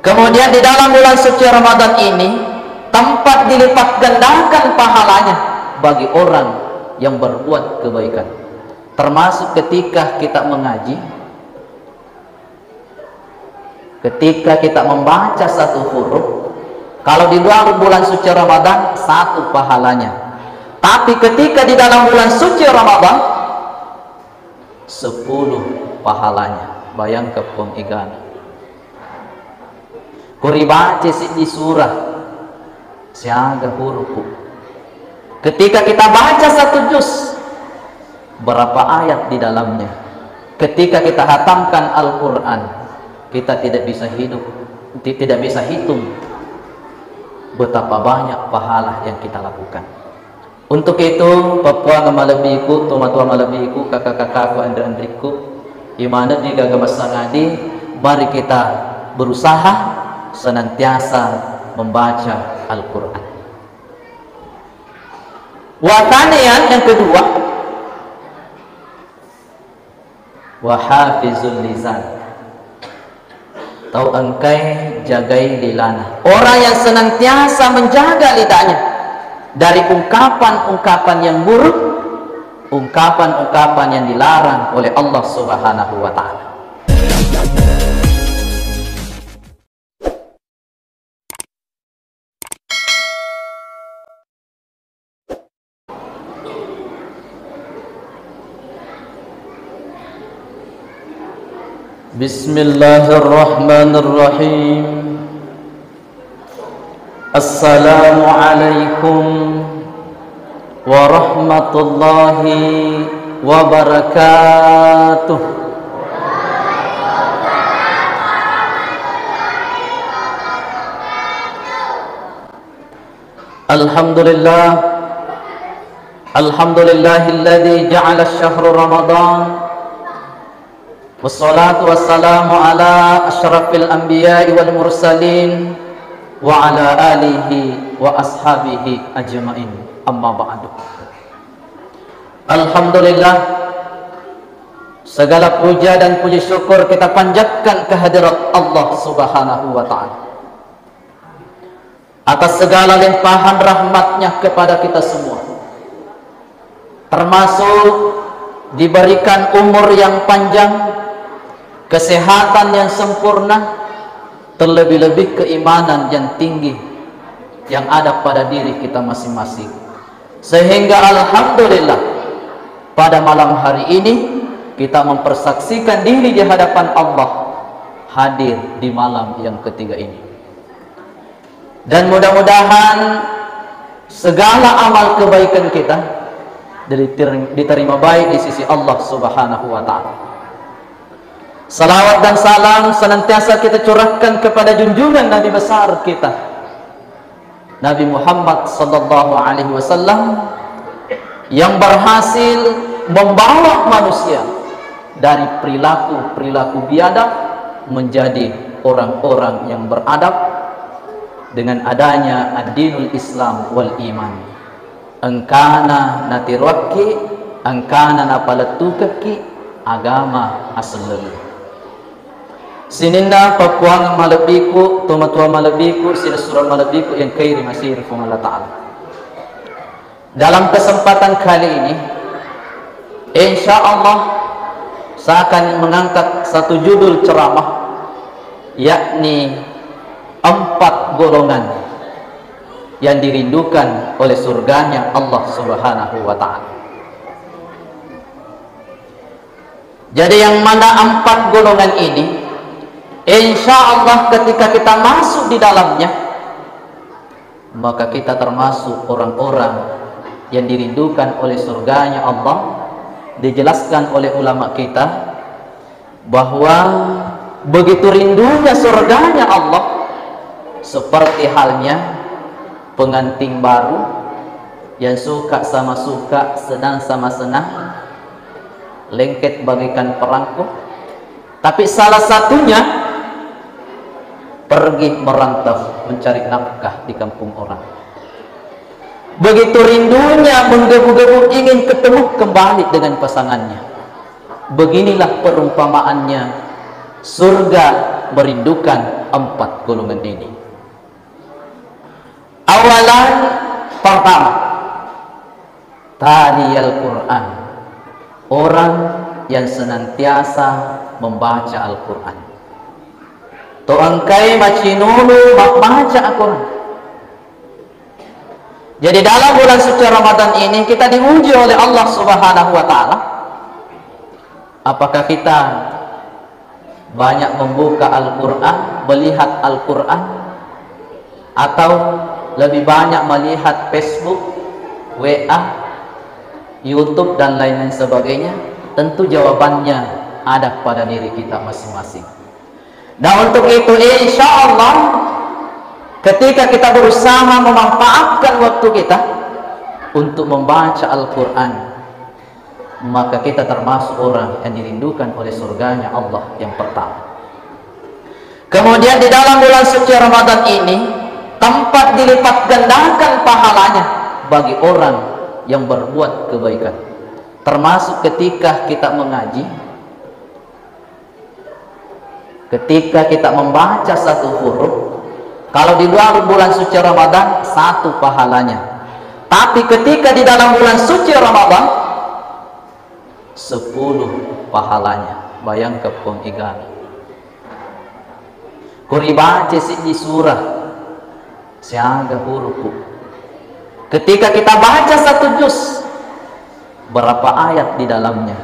Kemudian di dalam bulan suci Ramadan ini tempat dilipat gandakan pahalanya bagi orang yang berbuat kebaikan, termasuk ketika kita mengaji, ketika kita membaca satu huruf. Kalau di luar bulan suci Ramadan 1 pahalanya, tapi ketika di dalam bulan suci Ramadan 10 pahalanya. Bayangkan pengigana kuribace di surah siaga huruf. Ketika kita baca 1 juz, berapa ayat di dalamnya? Ketika kita hatamkan Al-Quran, kita tidak bisa hitung betapa banyak pahala yang kita lakukan. Untuk itu, Papua ngalabiku, tua-tua ngalabiku, kakak-kakakku, andri-andriku, imana di gagamasangadi, mari kita berusaha senantiasa membaca Al-Quran. Watanian yang kedua, wahafizul lisan, tahu engkai jagai lidahnya, orang yang senantiasa menjaga lidahnya dari ungkapan-ungkapan yang buruk, ungkapan-ungkapan yang dilarang oleh Allah Subhanahu wa Ta'ala. Bismillahirrahmanirrahim. Assalamualaikum warahmatullahi wabarakatuh. Alhamdulillah, alhamdulillahilladzi ja'ala ash-shahra Ramadan. Wassalatu wassalamu ala asyrafil anbiya'i wal mursalin wa ala alihi wa ashabihi ajma'in. Amma ba'du. Alhamdulillah, segala puja dan puji syukur kita panjatkan kehadirat Allah Subhanahu wa Ta'ala atas segala limpahan rahmatnya kepada kita semua, termasuk diberikan umur yang panjang, kesehatan yang sempurna, terlebih-lebih keimanan yang tinggi yang ada pada diri kita masing-masing, sehingga alhamdulillah pada malam hari ini kita mempersaksikan diri di hadapan Allah hadir di malam yang ketiga ini. Dan mudah-mudahan segala amal kebaikan kita diterima baik di sisi Allah Subhanahu wa Ta'ala. Salawat dan salam senantiasa kita curahkan kepada junjungan Nabi besar kita, Nabi Muhammad sallallahu alaihi wasallam, yang berhasil membawa manusia dari perilaku biadab menjadi orang-orang yang beradab dengan adanya ad-dinul Islam wal iman. Engkana natirwaki, engkana napalatukaki, agama aslul. Sininda Papua malabiku, tumatua malabiku, sila surah malabiku yang kairi masir kung Allah Ta'ala. Dalam kesempatan kali ini, insya Allah saya akan mengangkat satu judul ceramah, yakni 4 golongan yang dirindukan oleh surganya Allah Subhanahu wa Ta'ala. Jadi yang mana 4 golongan ini, insya Allah ketika kita masuk di dalamnya, maka kita termasuk orang-orang yang dirindukan oleh surganya Allah. Dijelaskan oleh ulama kita bahwa begitu rindunya surganya Allah, seperti halnya pengantin baru yang suka sama suka, senang sama senang, lengket bagaikan perangko, tapi salah satunya pergi merantau mencari nafkah di kampung orang. Begitu rindunya menggebu-gebu ingin ketemu kembali dengan pasangannya. Beginilah perumpamaannya surga merindukan empat golongan ini. Awalan, pertama, tali Al-Quran, orang yang senantiasa membaca Al-Quran. Toangkai macinulu membaca Al-Quran. Jadi dalam bulan suci Ramadan ini kita diuji oleh Allah Subhanahu wa Ta'ala. Apakah kita banyak membuka Al-Quran, melihat Al-Quran, atau lebih banyak melihat Facebook, WA, YouTube, dan lain-lain sebagainya? Tentu jawabannya ada pada diri kita masing-masing. Nah, untuk itu insya Allah ketika kita berusaha memanfaatkan waktu kita untuk membaca Al-Quran, maka kita termasuk orang yang dirindukan oleh surganya Allah yang pertama. Kemudian di dalam bulan suci Ramadan ini tempat dilipat gandakan pahalanya bagi orang yang berbuat kebaikan, termasuk ketika kita mengaji, ketika kita membaca satu huruf. Kalau di luar bulan suci Ramadan 1 pahalanya, tapi ketika di dalam bulan suci Ramadan 10 pahalanya. Bayangkan pun igan kuri baca di surah siaga huruf. Ketika kita baca 1 juz, berapa ayat di dalamnya?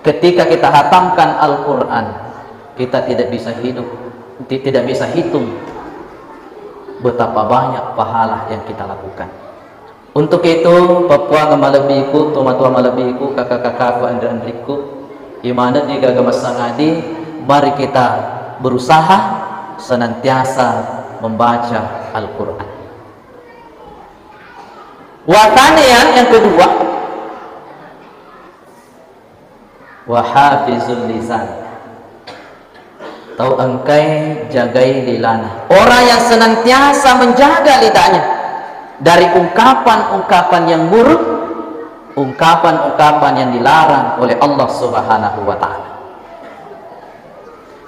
Ketika kita hatamkan Al-Quran, kita tidak bisa hitung betapa banyak pahala yang kita lakukan. Untuk itu, Papua ngamalambiku, tua-tua malambiku, kakak-kakakku, andri-andriku, imana di gagamasang adi, mari kita berusaha senantiasa membaca Al-Quran. Watanian yang kedua, wahafizul lisan. Tahu engkai jagai lidahnya, orang yang senantiasa menjaga lidahnya dari ungkapan-ungkapan yang buruk, ungkapan-ungkapan yang dilarang oleh Allah Subhanahu wa Ta'ala.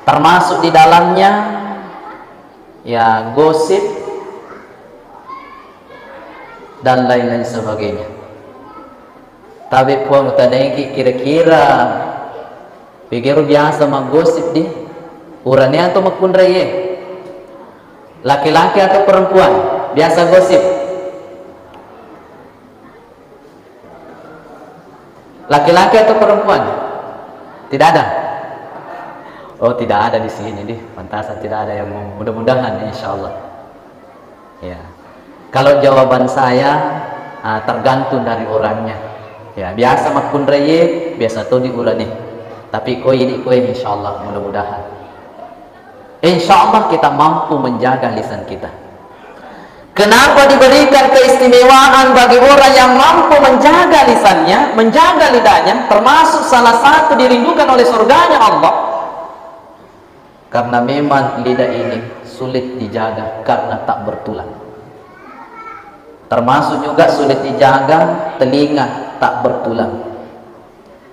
Termasuk di dalamnya ya gosip dan lain-lain sebagainya. Tapi pun tadi kira-kira pikir biasa menggosip di urania atau makundraye, laki-laki atau perempuan biasa gosip, laki-laki atau perempuan? Tidak ada. Oh, tidak ada di sini deh. Pantasan tidak ada yang mudah-mudahan insya Allah. Ya. Kalau jawaban saya tergantung dari orangnya. Ya, biasa makundraye, biasa tuh di urani. Tapi koi ini koi insya Allah mudah-mudahan. Insya Allah kita mampu menjaga lisan kita. Kenapa diberikan keistimewaan bagi orang yang mampu menjaga lisannya, menjaga lidahnya, termasuk salah satu dirindukan oleh surganya Allah? Karena memang lidah ini sulit dijaga karena tak bertulang. Termasuk juga sulit dijaga telinga tak bertulang.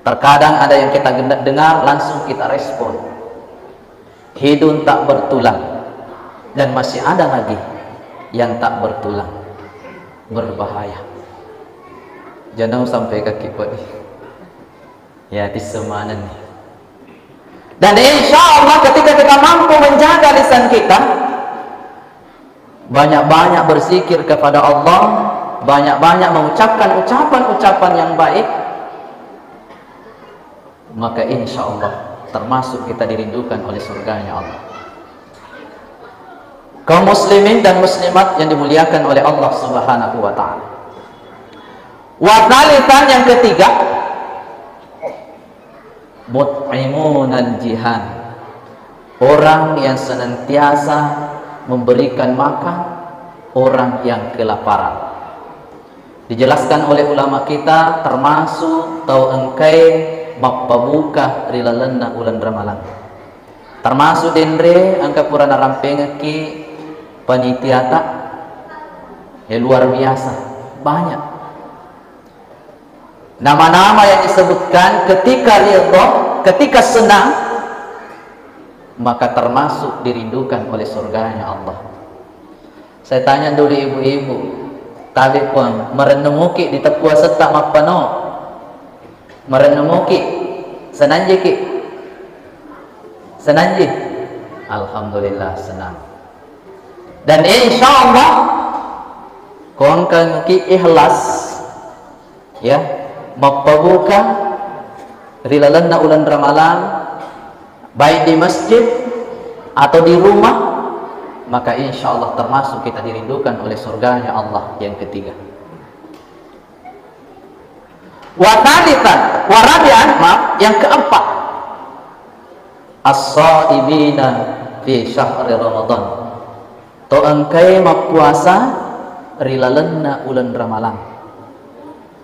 Terkadang ada yang kita dengar langsung kita respon. Hidung tak bertulang, dan masih ada lagi yang tak bertulang, berbahaya. Jangan sampai kaki pot ya di semanan nih. Dan insya Allah ketika kita mampu menjaga lisan kita, banyak-banyak berzikir kepada Allah, banyak-banyak mengucapkan ucapan-ucapan yang baik, maka insya Allah termasuk kita dirindukan oleh surganya Allah. Kaum muslimin dan muslimat yang dimuliakan oleh Allah Subhanahu wa Ta'ala. Watalitan yang ketiga, mut'imunal jihan, orang yang senantiasa memberikan makan orang yang kelaparan. Dijelaskan oleh ulama kita termasuk tau engkai mapabuka rilalana ulan ramalan, termasuk dendre angka purana rampeng ki panitiata ya luar biasa banyak nama-nama yang disebutkan ketika ridho, ketika senang maka termasuk dirindukan oleh surganya Allah. Saya tanya dulu ibu-ibu, tadi pun merenemuki di tepua setak mapano, merenemuki senanji ki, senanji, alhamdulillah senang. Dan insya Allah kongkang ki ikhlas, ya, mapabuka rilalanna ulan ramalan, baik di masjid atau di rumah, maka insya Allah termasuk kita dirindukan oleh surganya Allah. Yang ketiga, watalitan warabian, maaf, yang keempat, as-shaimina fi syahri Ramadan, to engkai mapuasa rilalanna ulan ramalan,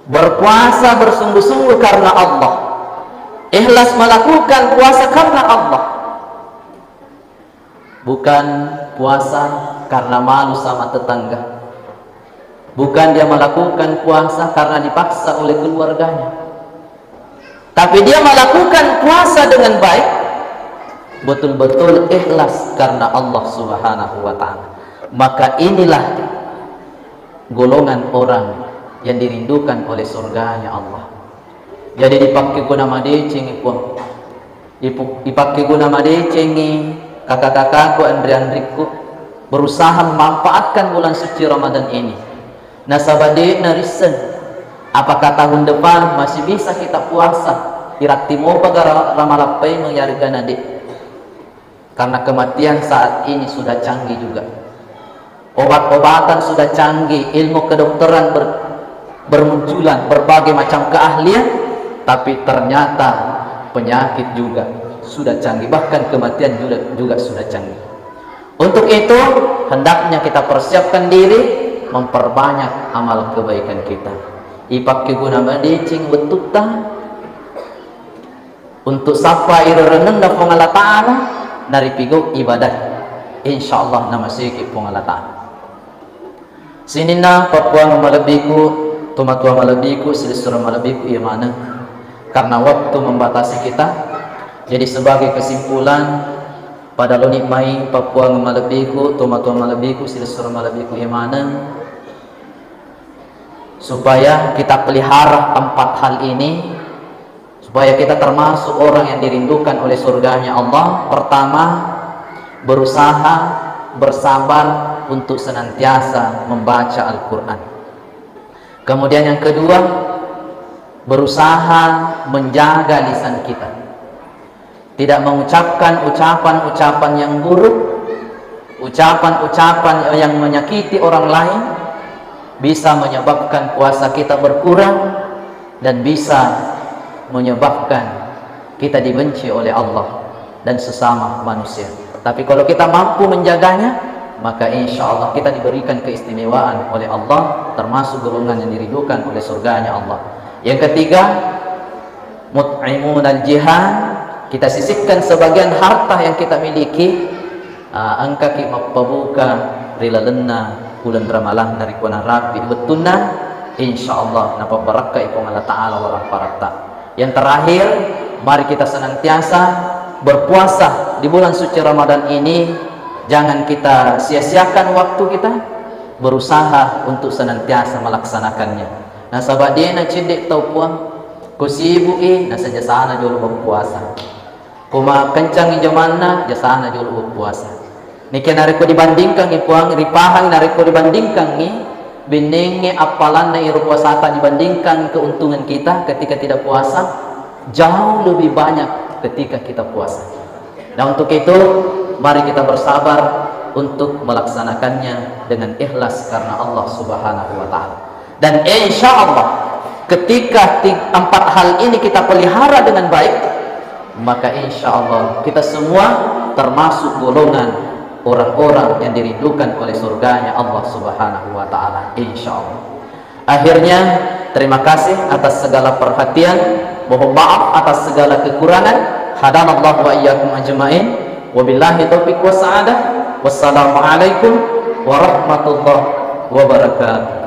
berpuasa bersungguh-sungguh karena Allah, ikhlas melakukan puasa karena Allah, bukan puasa karena malu sama tetangga, bukan dia melakukan puasa karena dipaksa oleh keluarganya, tapi dia melakukan puasa dengan baik, betul-betul ikhlas karena Allah Subhanahu wa ta'ala. Maka inilah golongan orang yang dirindukan oleh surganya Allah. Jadi dipakai guna madeceng ipu, dipakai guna madecengi kakak-kakakku, Andri-andriku, berusaha memanfaatkan bulan suci Ramadan ini. Nasabade narisen, apakah tahun depan masih bisa kita puasa? Iratimo pagar ramalapai mengyarga nade. Karena kematian saat ini sudah canggih juga. Obat-obatan sudah canggih, ilmu kedokteran bermunculan, berbagai macam keahlian, tapi ternyata penyakit juga sudah canggih, bahkan kematian juga sudah canggih. Untuk itu hendaknya kita persiapkan diri, memperbanyak amal kebaikan kita. Ipakai guna madecing betutah untuk sapa ireren da Allah Ta'ala dari pigo ibadah, insyaallah nama sikit Allah Ta'ala. Sinina Papua malabiku, tumatua malabiku, silisura malabiku iya mana? Karena waktu membatasi kita. Jadi sebagai kesimpulan, pada lonik mai Papua malabiku, tumatua malabiku, silisura malabiku iya mana? Supaya kita pelihara empat hal ini, supaya kita termasuk orang yang dirindukan oleh surganya Allah. Pertama, berusaha bersabar untuk senantiasa membaca Al-Quran. Kemudian yang kedua, berusaha menjaga lisan kita, tidak mengucapkan ucapan-ucapan yang buruk, ucapan-ucapan yang menyakiti orang lain, bisa menyebabkan puasa kita berkurang dan bisa menyebabkan kita dibenci oleh Allah dan sesama manusia. Tapi kalau kita mampu menjaganya, maka insya Allah kita diberikan keistimewaan oleh Allah, termasuk golongan yang dirindukan oleh surganya Allah. Yang ketiga, mut'imun al-jihan, kita sisihkan sebagian harta yang kita miliki, angka ki mapabuka rilalenna bulan ramalan dari kuana rapi betuna, insya Allah napa barakah ipong Allah Ta'ala warang parata. Yang terakhir, mari kita senantiasa berpuasa di bulan suci Ramadan ini. Jangan kita sia-siakan waktu kita, berusaha untuk senantiasa melaksanakannya. Nah sahabat dia na cidek tau puang kusibui na saja sana jolo berpuasa, kuma kencang jamana jasana jolo berpuasa. Niki nariko dibandingkan ni puang ripahang nariko dibandingkan ni biningi apalan na puasata dibandingkan keuntungan kita ketika tidak puasa jauh lebih banyak ketika kita puasa. Nah untuk itu mari kita bersabar untuk melaksanakannya dengan ikhlas karena Allah Subhanahu wa Ta'ala. Dan insya Allah ketika empat hal ini kita pelihara dengan baik, maka insya Allah kita semua termasuk golongan orang-orang yang dirindukan oleh surganya Allah Subhanahu wa Ta'ala, insya Allah. Akhirnya terima kasih atas segala perhatian, mohon maaf atas segala kekurangan. Hadanallahu wa iyyakum ajma'in. Wabillahi taufiq wa sa'adah. Wassalamualaikum warahmatullahi wabarakatuh.